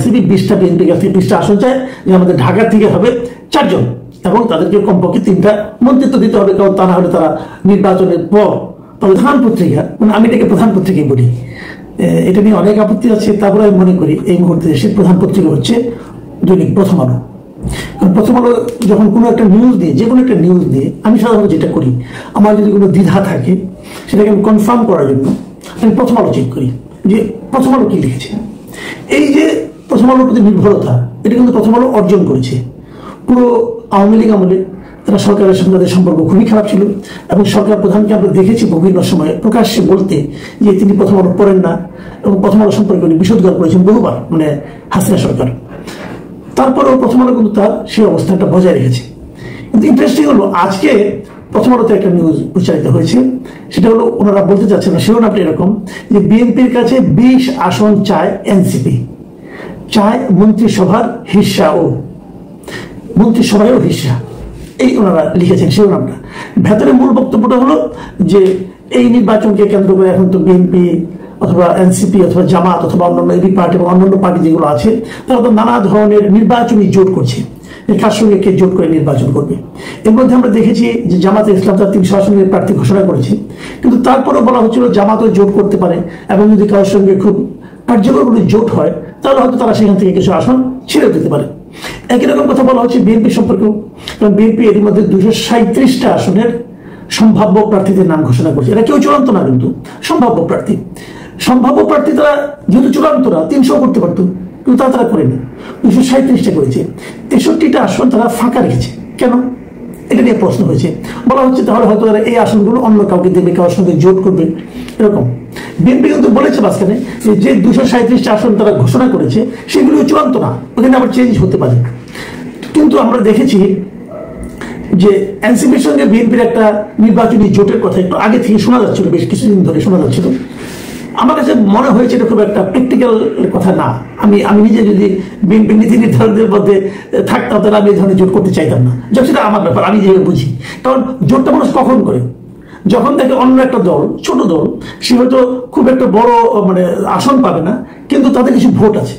NCP 20টা, বিএনপির কাছ থেকে 20টা আসন চায়, যে আমাদের ঢাকা থেকে হবে 4 জন এবং তাদেরকে কমপক্ষে 3টা মন্ত্রিত্ব দিতে হবে, কারণ তা না হলে তারা নির্বাচনের পর প্রধান পত্রিকা, মানে আমি এটাকে প্রধান পত্রিকাই বলি, এটা নিয়ে অনেক আপত্তি আছে। তারপরে আমি মনে করি এই মুহূর্তে দেশের প্রধান পত্রিকা হচ্ছে দৈনিক প্রথম আলো। প্রথম আলো যখন কোনো একটা নিউজ দিয়ে, যে কোনো একটা নিউজ দিয়ে, আমি সাধারণত যেটা করি, আমার যদি কোনো দ্বিধা থাকে সেটাকে আমি কনফার্ম করার জন্য আমি প্রথম আলো চেক করি যে প্রথম আলো কি লিখেছে। এই যে প্রথম আলোর প্রতি নির্ভরতা, এটা কিন্তু প্রথম আলো অর্জন করেছে। পুরো আওয়ামী লীগ আমলে তারা সরকারের সঙ্গে তাদের সম্পর্ক খুবই খারাপ ছিল এবং সরকার প্রধানকে আমরা দেখেছি বিভিন্ন সময় প্রকাশ্যে বলতে যে তিনি প্রথম আলো পড়েন না এবং প্রথম আলো সম্পর্কে উনি বিষোদ্গার করেছেন বহুবার, মানে হাসিনা সরকার। তারপরেও প্রথম আলো কিন্তু তার সেই অবস্থানটা বজায় রেখেছে। কিন্তু ইন্টারেস্টিং হলো আজকে প্রথম আলোতে একটা নিউজ প্রচারিত হয়েছে, সেটা হলো ওনারা বলতে চাচ্ছেন না, শিরোনামটা এরকম যে বিএনপির কাছে 20 আসন চায় এনসিপি, চায় মন্ত্রিসভার হিস্সাও, মন্ত্রিসভায়ও হিস্সা, এই ওনারা লিখেছেন শিরোনামটা। ভেতরে মূল বক্তব্যটা হলো যে এই নির্বাচনকে কেন্দ্র করে এখন তো বিএনপি অথবা এনসিপি অথবা জামাত অথবা অন্যান্য এবি পার্টি এবং অন্যান্য পার্টি যেগুলো আছে তারা তো নানা ধরনের নির্বাচনী জোট করছে, কার সঙ্গে কে জোট করে নির্বাচন করবে। এর মধ্যে আমরা দেখেছি যে জামাতে ইসলাম তার 300 আসনের প্রার্থী ঘোষণা করেছে, কিন্তু তারপরেও বলা হচ্ছিল জামাতও জোট করতে পারে এবং যদি কারোর সঙ্গে খুব কার্যকর কোনো জোট হয় তাহলে হয়তো তারা সেখান থেকে কিছু আসন ছেড়ে দিতে পারে। একই রকম কথা বলা হচ্ছে বিএনপি সম্পর্কেও, কারণ বিএনপি এর মধ্যে 237টা আসনের সম্ভাব্য প্রার্থীদের নাম ঘোষণা করছে। এটা কেউ চূড়ান্ত না, কিন্তু সম্ভাব্য প্রার্থী। সম্ভাব্য প্রার্থী তারা যেহেতু চূড়ান্ত না, 300 করতে পারতো, কিন্তু তারা করেনি, 237টা করেছে। 63টা আসন তারা ফাঁকা রেখেছে। কেন? এটা নিয়ে প্রশ্ন হয়েছে। বলা হচ্ছে তাহলে হয়তো তারা এই আসনগুলো অন্য কাউকে দেবে, কারোর সঙ্গে জোট করবে, এরকম। বিএনপি কিন্তু বলেছে মাঝখানে যে 237টা আসন তারা ঘোষণা করেছে সেগুলো চূড়ান্ত না, ওখানে আবার চেঞ্জ হতে পারে। কিন্তু আমরা দেখেছি যে এনসিপির সঙ্গে বিএনপির একটা নির্বাচনী জোটের কথা একটু আগে থেকে শোনা যাচ্ছিল, বেশ কিছুদিন ধরে শোনা যাচ্ছিল। আমার কাছে মনে হয়েছে এটা খুব একটা প্র্যাকটিক্যাল কথা না। আমি নিজে যদি বিএনপি নীতি নির্ধারকদের মধ্যে থাকতাম তাহলে আমি এই ধরনের জোট করতে চাইতাম না। যখন সেটা আমার ব্যাপার, আমি যেভাবে বুঝি। কারণ জোটটা মানুষ কখন করে? যখন দেখে অন্য একটা দল, ছোট দল, সে হয়তো খুব একটা বড় মানে আসন পাবে না, কিন্তু তাদের কিছু ভোট আছে,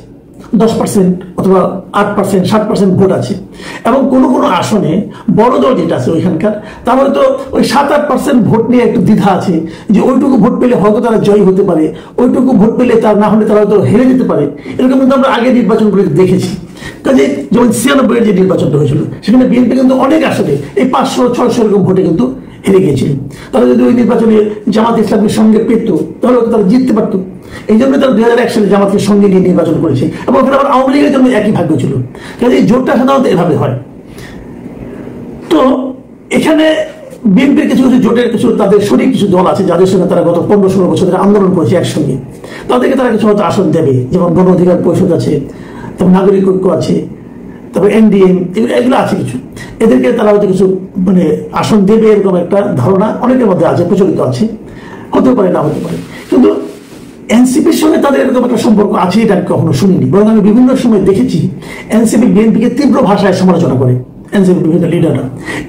10% অথবা 8%, 7% ভোট আছে, এবং কোনো কোনো আসনে বড় দল যেটা আছে ওইখানকার তার হয়তো ওই 7-8% ভোট নিয়ে একটু দ্বিধা আছে যে ওইটুকু ভোট পেলে হয়তো তারা জয়ী হতে পারে, ওইটুকু ভোট পেলে তার না হলে তারা হয়তো হেরে যেতে পারে। এরকম কিন্তু আমরা আগে নির্বাচনগুলো দেখেছি। কাজে যেমন 96-এর যে নির্বাচনটা হয়েছিল সেখানে বিএনপি কিন্তু অনেক আসনে এই 500-600 এরকম ভোটে কিন্তু হেরে গিয়েছিল। তারা যদি ওই নির্বাচনে জামাত ইসলামের সঙ্গে পেত তাহলে তারা জিততে পারত। এই জন্য তারা 2001 সালে জামাতকে সঙ্গে নিয়ে নির্বাচন করেছে এবং ওখানে আবার আওয়ামী লীগের জন্য একই ভাগ্য ছিল। কাজে এই জোটটা সাধারণত এভাবে হয়। তো এখানে বিএনপির কিছু কিছু জোটের কিছু তাদের শরীর কিছু দল আছে যাদের সঙ্গে তারা গত 15-16 বছর ধরে আন্দোলন করেছে একসঙ্গে, তাদেরকে তারা কিছু হয়তো আসন দেবে, যেমন গণ অধিকার পরিষদ আছে, তারপর নাগরিক ঐক্য আছে, তারপর এনডিএম, এগুলো আছে কিছু। এদেরকে তারা হয়তো কিছু মানে আসন দেবে এরকম একটা ধারণা অনেকের মধ্যে আছে, প্রচলিত আছে, হতে পারে না হতে পারে। কিন্তু এনসিপির সঙ্গে তাদের এরকম একটা সম্পর্ক আছে এটা কখনো শুনিনি, বরং আমি বিভিন্ন সময় দেখেছি এনসিপি বিএনপিকে তীব্র ভাষায় সমালোচনা করে, এনসিপি বিভিন্ন লিডাররা।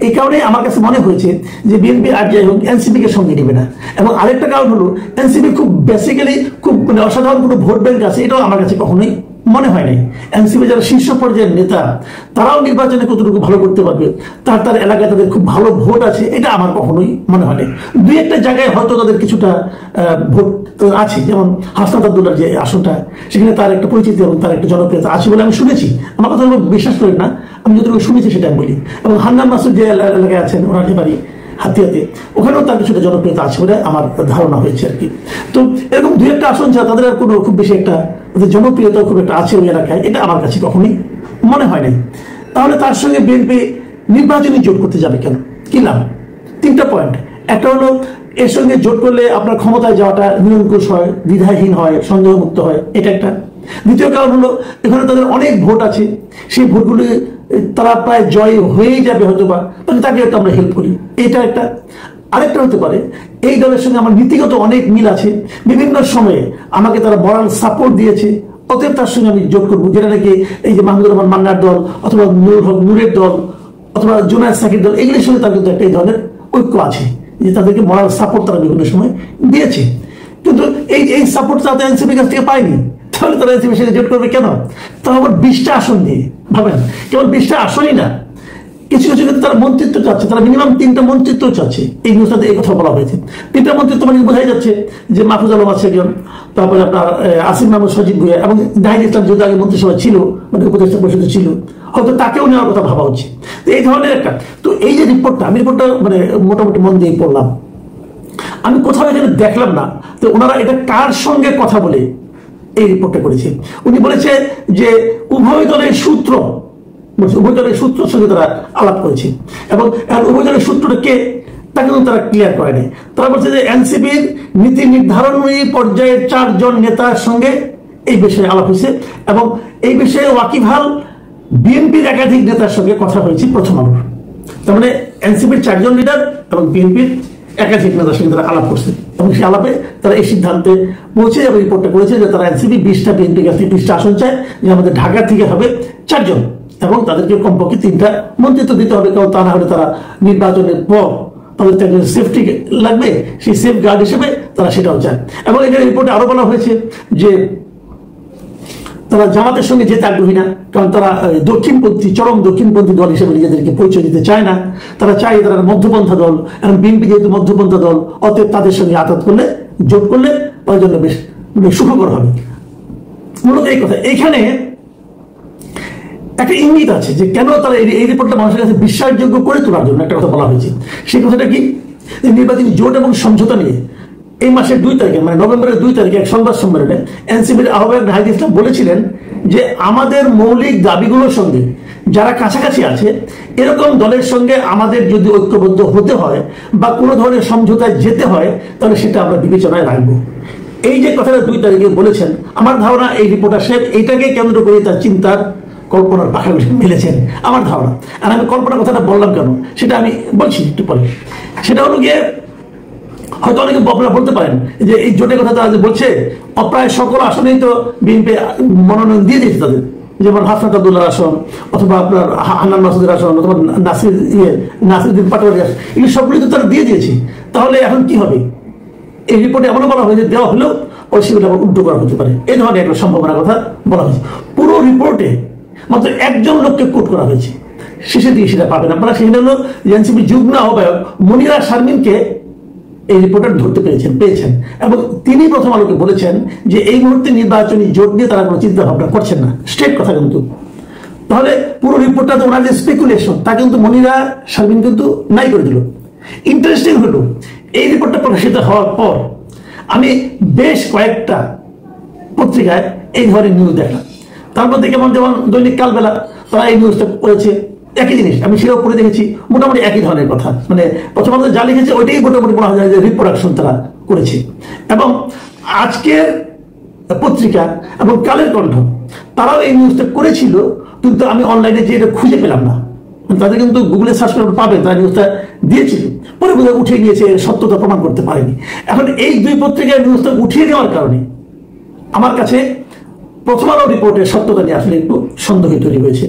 এই কারণে আমার কাছে মনে হয়েছে যে বিএনপি আর যাই হোক এনসিপি কে সঙ্গে নেবে না। এবং আরেকটা কারণ হলো এনসিপি খুব বেসিক্যালি খুব মানে অসাধারণ কোনো ভোট ব্যাংক আছে এটাও আমার কাছে কখনোই মনে হয় নাই। এনসিপি যারা শীর্ষ পর্যায়ের নেতা তারাও নির্বাচনে কতটুকু ভালো করতে পারবে, তার এলাকায় তাদের খুব ভালো ভোট আছে, এটা আমার কখনোই মনে হয় নাই। দুই একটা জায়গায় হয়তো তাদের কিছুটা ভোট আছে, যেমন হাসনাত আব্দুল্লাহর যে আসনটা সেখানে তার একটা পরিচিতি এবং তার একটা জনপ্রিয়তা আছে বলে আমি শুনেছি। আমার কথা বিশ্বাস করেন না, আমি যতটুকু শুনেছি সেটা আমি বলি। এবং হান্নান মাসুদ যে এলাকায় আছেন ওনার বাড়ি হাতিয়াতে, ওখানেও তার কিছুটা জনপ্রিয়তা আছে বলে আমার ধারণা হয়েছে আর কি। তো এরকম দুই একটা আসন ছাড়া তাদের আর কোনো খুব বেশি একটা জনপ্রিয়তা খুব একটা আছে ওই এলাকায়, এটা আমার কাছে কখনোই মনে হয় নাই। তাহলে তার সঙ্গে বিএনপি নির্বাচনী জোট করতে যাবে কেন? কি লাভ? 3টা পয়েন্ট। একটা হলো এর সঙ্গে জোট করলে আপনার ক্ষমতায় যাওয়াটা নিরঙ্কুশ হয়, দ্বিধাহীন হয়, সন্দেহমুক্ত হয়, এটা একটা। দ্বিতীয় কারণ হলো এখানে তাদের অনেক ভোট আছে, সেই ভোটগুলি তারা প্রায় জয় হয়েই যাবে হয়তো বা, তাহলে তাকে হয়তো আমরা হেল্প করি, এটা একটা। আরেকটা হতে পারে এই দলের সঙ্গে আমার নীতিগত অনেক মিল আছে, বিভিন্ন সময়ে আমাকে তারা মরাল সাপোর্ট দিয়েছে, অতএব তার সঙ্গে আমি যোগ করবো। যেটা নাকি এই যে মাহমুদুর রহমান মান্নার দল অথবা নূরের দল অথবা জুনায়েদ সাকির দল, এগুলির সঙ্গে তার কিন্তু একটা এই ধরনের ঐক্য আছে যে তাদেরকে মরাল সাপোর্ট তারা বিভিন্ন সময় দিয়েছে। কিন্তু এই সাপোর্ট তারা এনসিপির কাছ থেকে পায়নি, তাহলে তারা এনসিপির সাথে জোট করবে কেন? তারা আবার 20টা আসন নিয়ে ভাবেন, কেবল 20টা আসনই না, কিছু কিছু ক্ষেত্রে তারা মন্ত্রিত্ব চাচ্ছে, তারা মিনিমাম 3টা মন্ত্রিত্ব চাচ্ছে। এই নিউজটাতে এই কথা বলা হয়েছে। 3টা মন্ত্রিত্ব মানে বোঝাই যাচ্ছে যে মাহফুজ আলম আছে একজন, তারপরে আপনার আসিফ মাহমুদ সজীব ভুঁইয়া এবং নাহিদ ইসলাম যেহেতু আগে মন্ত্রিসভা ছিল, মানে উপদেষ্টা পরিষদে ছিল, হয়তো তাকেও নেওয়ার কথা ভাবা হচ্ছে। তো এই ধরনের একটা, তো এই যে রিপোর্টটা, আমি রিপোর্টটা মানে মোটামুটি মন দিয়ে পড়লাম, আমি কোথাও এখানে দেখলাম না তো ওনারা এটা কার সঙ্গে কথা বলে এই রিপোর্টটা করেছে। উনি বলেছে যে উভয় দলের সূত্র, উভয় দলের সূত্রের সঙ্গে তারা আলাপ করেছে এবং উভয় দলের সূত্রটা কে তা কিন্তু তারা ক্লিয়ার করেনি। তারা বলছে যে এনসিপির নীতি নির্ধারণী পর্যায়ের 4 জন নেতার সঙ্গে এই বিষয়ে আলাপ হয়েছে এবং এই বিষয়ে ওয়াকিবহাল বিএনপির একাধিক নেতার সঙ্গে কথা হয়েছে প্রথম আলোর। তার মানে এনসিপির 4 জন লিডার এবং বিএনপির একাধিক নেতার সঙ্গে তারা আলাপ করছে এবং সেই আলাপে তারা এই সিদ্ধান্তে পৌঁছে এবং রিপোর্টটা করেছে যে তারা এনসিপি 20টা, বিএনপির কাছে 20টা আসন চায়, যে আমাদের ঢাকা থেকে হবে 4 জন এবং তাদেরকে কমপক্ষে 3টা মন্ত্রিত্ব দিতে হবে, কারণ তা না হলে তারা নির্বাচনের পর তাদের সেফটি লাগবে, সেই সেফ গার্ড হিসেবে তারা সেটাও চায়। এবং এখানে রিপোর্টে আরো বলা হয়েছে যে তারা জামাতের সঙ্গে যেতে আগ্রহী না, কারণ তারা দক্ষিণপন্থী, চরম দক্ষিণপন্থী দল হিসেবে নিজেদেরকে পরিচয় দিতে চায় না। তারা চায় তারা মধ্যপন্থা দল, এবং বিএনপি যেহেতু মধ্যপন্থা দল, অতএব তাদের সঙ্গে আঘাত করলে, জোট করলে তাদের জন্য বেশ সুখকর হবে। মূলত এই কথা এখানে একটা ইঙ্গিত আছে যে কেন তারা এই রিপোর্টটা মানুষের কাছে বিশ্বাসযোগ্য করে তোলার জন্য একটা কথা বলা হয়েছে। সেই কথাটা কি, নির্বাচনী জোট এবং সমঝোতা নিয়ে এই মাসের 2 তারিখে, মানে নভেম্বরের 2 তারিখে এক সংবাদ সম্মেলনে এনসিপির আহ্বায়ক নাহিদ ইসলাম বলেছিলেন যে আমাদের মৌলিক দাবিগুলোর সঙ্গে যারা কাছাকাছি আছে এরকম দলের সঙ্গে আমাদের যদি ঐক্যবদ্ধ হতে হয় বা কোনো ধরনের সমঝোতায় যেতে হয় তাহলে সেটা আমরা বিবেচনায় রাখবো। এই যে কথাটা 2 তারিখে বলেছেন, আমার ধারণা এই রিপোর্টার সাহেব এইটাকে কেন্দ্র করে তার চিন্তার কল্পনার পাখাগুলি মিলেছেন আমার ধারণা। আর আমি কল্পনার কথাটা বললাম কেন সেটা আমি বলছি একটু পরে। সেটা হলো গিয়ে হয়তো অনেকে আপনারা বলতে পারেন যে এই জোটের কথা তারা যে বলছে প্রায় সকল আসনেই তো বিএনপি মনোনয়ন দিয়ে দিয়েছে তাদের, যেমন হাসনাত আব্দুল্লাহর আসন অথবা আপনার হান্নান মাসুদের আসন অথবা নাসিরুদ্দিন পাটোয়ারির আসন, এগুলো সবগুলি তো তারা দিয়ে দিয়েছে। তাহলে এখন কি হবে? এই রিপোর্টে এমনও বলা হয়েছে দেওয়া হলেও ওই সেগুলো আবার উল্টো করা হতে পারে, এই ধরনের একটা সম্ভাবনার কথা বলা হয়েছে। পুরো রিপোর্টে মাত্র একজন লোককে কোট করা হয়েছে, শেষের দিকে সেটা পাবেন আপনারা, সেখানে হলো এনসিপি যুগ্ম আহ্বায়ক মনিরা শারমিনকে এই রিপোর্টার ধরতে পেয়েছেন এবং তিনি প্রথম আলোকে বলেছেন যে এই মুহূর্তে নির্বাচনী জোট নিয়ে তারা কোনো চিন্তা ভাবনা করছেন না, স্ট্রেট কথা কিন্তু। তাহলে পুরো রিপোর্টটা তো ওনার যে স্পেকুলেশন তা কিন্তু মনিরা শারমিন কিন্তু নাই করে দিল। ইন্টারেস্টিং হলো এই রিপোর্টটা প্রকাশিত হওয়ার পর আমি বেশ কয়েকটা পত্রিকায় এই ধরনের নিউজ দেখলাম। তার মধ্যে যেমন দৈনিক কালবেলা তারা এই নিউজটা করেছে, একই জিনিস আমি সেটাও পড়ে দেখেছি, মোটামুটি একই ধরনের কথা। মানে প্রথমত যা লিখেছে ওইটাই মোটামুটি বলা যায় যে রিপ্রোডাকশন তারা করেছে। এবং আজকের পত্রিকা এবং কালের কণ্ঠ তারাও এই নিউজটা করেছিল, কিন্তু আমি অনলাইনে যে এটা খুঁজে পেলাম না। তাদের কিন্তু গুগলে সার্চ করে পাবেন, তারা নিউজটা দিয়েছিল, পরে বোধহয় উঠিয়ে নিয়েছে, সত্যতা প্রমাণ করতে পারেনি। এখন এই 2 পত্রিকায় নিউজটা উঠিয়ে দেওয়ার কারণে আমার কাছে প্রথম আলো রিপোর্টের সত্যতা নিয়ে আসলে একটু সন্দেহ তৈরি হয়েছে।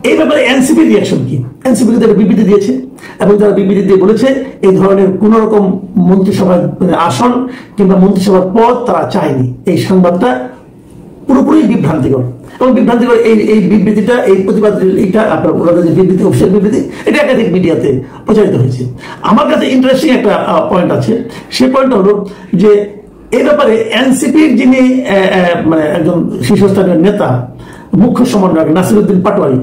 এই ব্যাপারে এনসিপির রিয়াকশন কি? এনসিপি তারা বিবৃতি দিয়েছে এবং তারা বিবৃতি দিয়ে বলেছে এই ধরনের কোন রকম মন্ত্রিসভার আসন কিংবা মন্ত্রিসভার পদ তারা চায়নি। এই সংবাদটা পুরোপুরি বিভ্রান্তিকর এবং বিভ্রান্তিকর এই বিবৃতিটা, এই প্রতিবাদ, এইটা আপনার ওনাদের যে বিবৃতি, অফিসিয়াল বিবৃতি, এটা একাধিক মিডিয়াতে প্রচারিত হয়েছে। আমার কাছে ইন্টারেস্টিং একটা পয়েন্ট আছে, সেই পয়েন্টটা হলো যে এই ব্যাপারে এনসিপির যিনি মানে একজন শীর্ষস্থানীয় নেতা, মুখ্য সমন্বয়ক নাসিরুদ্দিন পাটোয়ারি,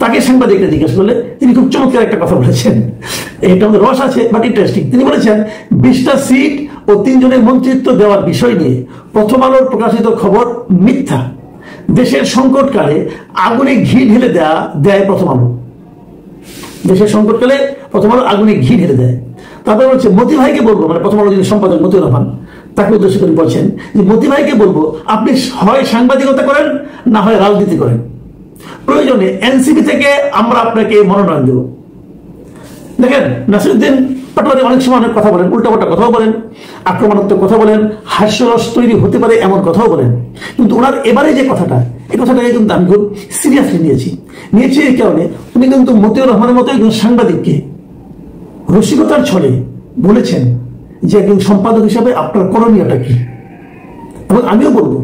তাকে সাংবাদিকরা জিজ্ঞেস করলে তিনি খুব চমৎকার একটা কথা বলেছেন। এটা আমাদের রস আছে বাট ইন্টারেস্টিং। তিনি বলেছেন 20টা সিট ও 3 জনের মন্ত্রিত্ব দেওয়ার বিষয় নিয়ে প্রথম আলোর প্রকাশিত খবর মিথ্যা। দেশের সংকটকালে আগুনে ঘি ঢেলে দেয় প্রথম আলো। দেশের সংকটকালে প্রথম আলো আগুনে ঘি ঢেলে দেয়। তারপরে বলছে মতি ভাইকে বলবো, মানে প্রথম আলো যিনি সম্পাদক মতিউর রহমান, তাকে উদ্দেশ্য করে বলছেন যে মতি ভাইকে বলবো আপনি হয় সাংবাদিকতা করেন না হয় রাজনীতি করেন, প্রয়োজনে এনসিপি থেকে আমরা আপনাকে মনোনয়ন দেব। দেখেন নাসিরুদ্দিন পাটোয়ারি অনেক সময় অনেক কথা বলেন, উল্টাপাল্টা কথাও বলেন, আক্রমণাত্মক কথা বলেন, হাস্যরস তৈরি হতে পারে এমন কথাও বলেন, কিন্তু ওনার এবারে যে কথাটা, এই কথাটাকে কিন্তু আমি খুব সিরিয়াসলি নিয়েছি। এই কারণে উনি কিন্তু মতিউর রহমানের মতো একজন সাংবাদিককে রসিকতার ছলে বলেছেন যে একজন সম্পাদক হিসাবে আপনার করণীয়টা কি। এবং আমিও বলবো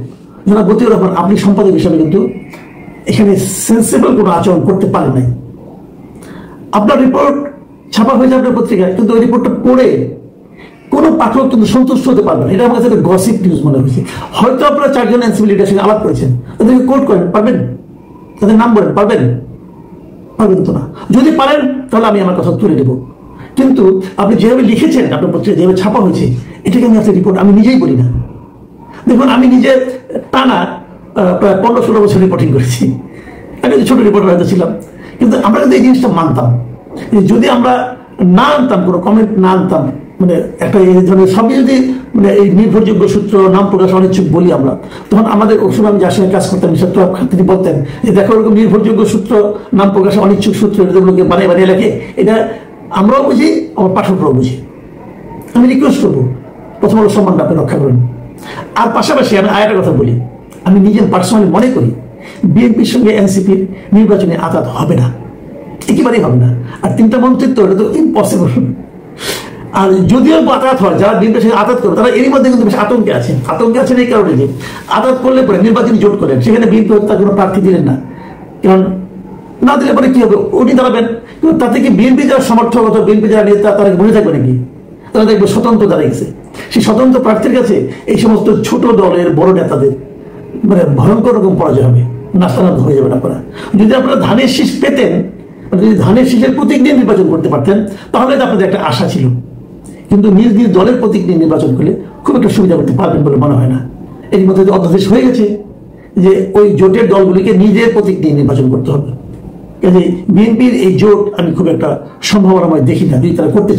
জনাব মতিউর রহমান, আপনি সম্পাদক হিসাবে কিন্তু এখানে সেন্সিবল কোনো আচরণ করতে পারেন নাই। আপনার রিপোর্ট ছাপা হয়েছে আপনার পত্রিকায়, কিন্তু ওই রিপোর্টটা পড়ে কোনো পাঠক কিন্তু সন্তুষ্ট হতে পারবেন। এটা আমার কাছে একটা গসিপ নিউজ মনে হয়েছে। হয়তো আপনারা 4 জন এনসিপি লিডারের সঙ্গে আলাপ করেছেন, তাদেরকে কোর্ট করেন, পারবেন? তাদের নাম বলেন, পারবেন? পারবেন তো না। যদি পারেন তাহলে আমি আমার কথা তুলে দেবো। কিন্তু আপনি যেভাবে লিখেছেন, আপনার পত্রিকা যেভাবে ছাপা হয়েছে, এটাকে আমি আসলে রিপোর্ট আমি নিজেই বলি না। দেখুন, আমি নিজে টানা প্রায় 15-16 বছর রিপোর্টিং করেছি। আমি ছোট রিপোর্টার হয়তো ছিলাম, কিন্তু আমরা কিন্তু এই জিনিসটা মানতাম। যদি আমরা না আনতাম, কোনো কমেন্ট না আনতাম, মানে একটা এই ধরনের সবই যদি মানে এই নির্ভরযোগ্য সূত্র, নাম প্রকাশ অনিচ্ছুক বলি আমরা, তখন আমাদের ওই সময় আমি যার সঙ্গে কাজ করতাম তিনি বলতেন যে দেখো, ওরকম নির্ভরযোগ্য সূত্র, নাম প্রকাশে অনিচ্ছুক সূত্র যেগুলোকে বানিয়ে বানিয়ে লেখে, এটা আমরাও বুঝি, আমার পাঠকরাও বুঝি। আমি রিকোয়েস্ট করবো, প্রথম আলো সম্মানটা আপনি রক্ষা করুন। আর পাশাপাশি আমি আরেকটা কথা বলি, আমি নিজের পার্সোনালি মনে করি বিএনপির সঙ্গে এনসিপির নির্বাচনে আঘাত হবে না, একেবারেই হবে না। আর 3টা মন্ত্রিত্ব, এটা তো ইম্পসিবল। আর যদিও আঘাত হয়, যারা বিএনপির সঙ্গে আঘাত করে তারা এরই মধ্যে কিন্তু বেশ আতঙ্কে আছেন। আতঙ্কে আছেন এই কারণে যে আঘাত করলে পরে নির্বাচনী জোট করেন, সেখানে বিএনপি তার কোনো প্রার্থী দিলেন না, কারণ না দিলে পরে কি হবে, উনি দাঁড়াবেন। কিন্তু তাতে কি বিএনপি যারা সমর্থক অথবা বিএনপি যারা নেতা তারা বসে থাকবে নাকি? তারা দেখবে স্বতন্ত্র দাঁড়িয়ে গেছে। সেই স্বতন্ত্র প্রার্থীর কাছে এই সমস্ত ছোট দলের বড় নেতাদের মানে ভয়ঙ্কর রকম পরাজয় হবে, নাস্তানাদ হয়ে যাবেন আপনারা। যদি আপনারা ধানের শীষ পেতেন, যদি ধানের শীষের প্রতীক নিয়ে নির্বাচন করতে পারতেন, তাহলে আপনাদের একটা আশা ছিল। কিন্তু নিজ নিজ দলের প্রতীক নিয়ে নির্বাচন করলে খুব একটা সুবিধা করতে পারবেন বলে মনে হয় না। এর মধ্যে অধ্যাদেশ হয়ে গেছে যে ওই জোটের দলগুলিকে নিজের প্রতীক নিয়ে নির্বাচন করতে হবে। কাজে বিএনপির এই জোট আমি খুব একটা সম্ভাবনাময় দেখি না, যদি তারা করতে